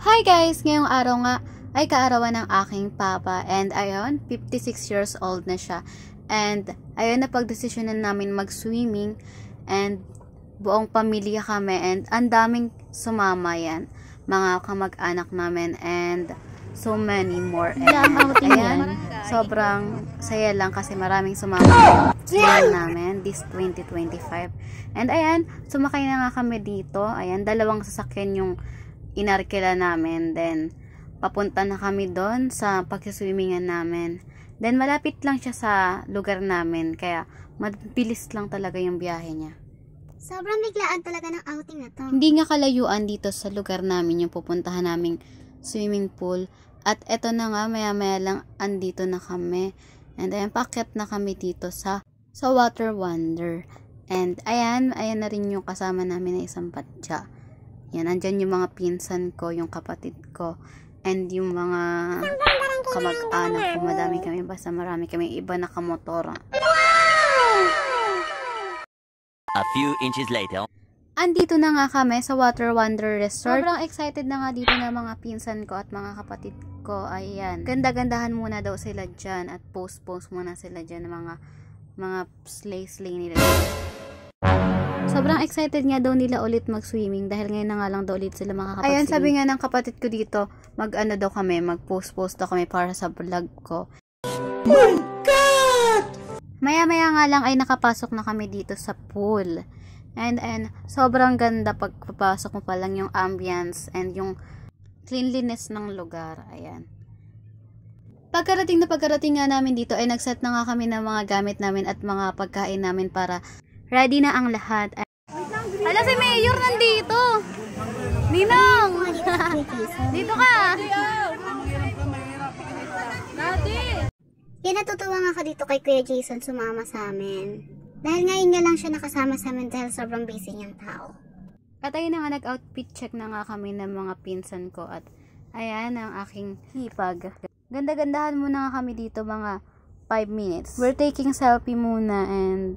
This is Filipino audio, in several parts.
Hi guys! Ngayong araw nga ay kaarawan ng aking papa and ayun, 56 years old na siya. And ayun, napagdesisyonan namin mag-swimming and buong pamilya kami and ang daming sumama yan. Mga kamag-anak namin and so many more. And ayan, sobrang saya lang kasi maraming sumama namin this 2025. And ayan, sumakay na nga kami dito. Ayan, dalawang sasakyan yung inarkila namin. Then, papunta na kami doon sa pagsiswimmingan namin. Then, malapit lang siya sa lugar namin. Kaya, mabilis lang talaga yung biyahe niya. Sobrang biglaan talaga ng outing na to. Hindi nga kalayuan dito sa lugar namin yung pupuntahan naming swimming pool. At eto na nga, maya-maya lang andito na kami. And ayan, paakyat na kami dito sa Water Wonder. And ayan na rin yung kasama namin na isang patya. Yan, andyan yung mga pinsan ko, yung kapatid ko, and yung mga kamag-anak ko. Madami kami, basta marami kami, iba na kamotora. A few inches later. Andito na nga kami sa Water Wonder Resort. Sobrang excited na nga dito na mga pinsan ko at mga kapatid ko. Ayan, ganda-gandahan muna daw sila dyan at post-post muna sila dyan ng mga slay nila. Sobrang excited nga daw nila ulit mag-swimming dahil ngayon na nga lang daw ulit sila makakapag-swimming. Ayan, sabi nga ng kapatid ko dito, mag-ano daw kami, mag-post daw kami para sa vlog ko. My God! Maya-maya nga lang ay nakapasok na kami dito sa pool. And sobrang ganda pagpapasok mo pa lang yung ambience and yung cleanliness ng lugar. Ayan. Pagkarating nga namin dito ay nagset na nga kami ng mga gamit namin at mga pagkain namin para ready na ang lahat. Hala, si Mayor nandito. Ninong! Dito ka! Kaya natutuwa nga ako dito kay Kuya Jason sumama sa amin. Dahil ngayon nga lang siya nakasama sa amin dahil sobrang busy niyang tao. At ayun na nga, nag-outfit check na nga kami ng mga pinsan ko. At ayan ang aking hipag. Ganda-gandahan muna nga kami dito mga 5 minutes. We're taking selfie muna and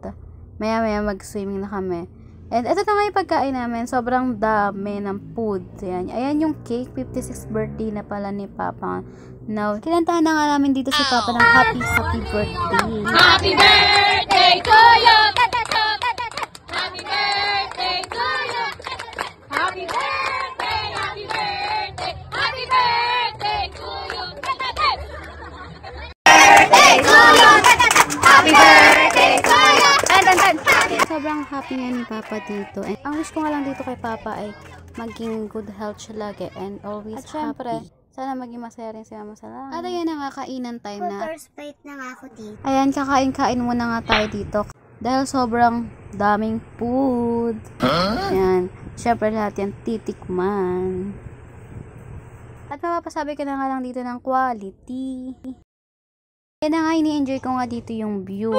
maya-maya mag-swimming na kami. And ito na nga yung pagkain namin. Sobrang dami ng food. Ayan yung cake. 56th birthday na pala ni Papa. Now, kinantahan na nga namin dito si Papa ng happy birthday. Happy birthday to you! Happy birthday to you! Happy birthday! Happy birthday! Happy birthday to you! Birthday to you! Happy birthday to you! Sobrang happy nga ni Papa dito. And ang wish ko nga lang dito kay Papa ay maging good health siya lagi and always at syempre, sana maging masaya rin si Mama sa langit. At ayan na nga, kainan time na. First plate na nga ako dito. Ayan, kakain muna nga tayo dito. Dahil sobrang daming food. Ayan, syempre lahat yan titikman. At mapapasabi ka na nga lang dito ng quality. Ayan na nga, ini-enjoy ko nga dito yung view.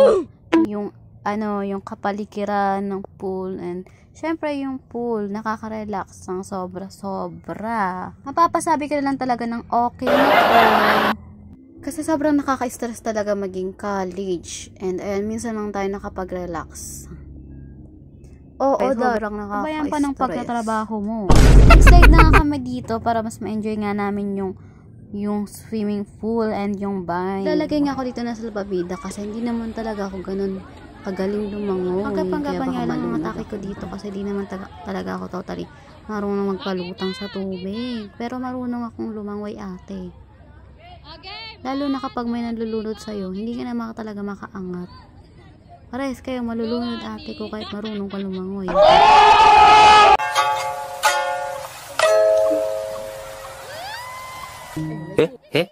yung kapaligiran ng pool and syempre yung pool nakaka-relax ng sobra. Mapapasabi ka na lang talaga ng okay na po. Kasi sobrang nakaka-stress talaga maging college and ayan, minsan lang tayo nakapag-relax. Oo, sobrang nakaka-stress. Kabayan pa ng pagtatrabaho mo. Excited na nga kami dito para mas ma-enjoy nga namin yung swimming pool and yung bay. Lalagay nga ako dito na sa lababida kasi hindi naman talaga ako ganun kagaling lumangoy. Pagkapanggapan nga lang ang atake ko dito kasi di naman talaga ako totally marunong magpalutang sa tubig. Pero marunong akong lumangoy, ate. Lalo na kapag may nalulunod sa'yo, hindi ka na talaga makaangat. Parehas kayo malulunod, ate ko, kahit marunong ka lumangoy. Eh?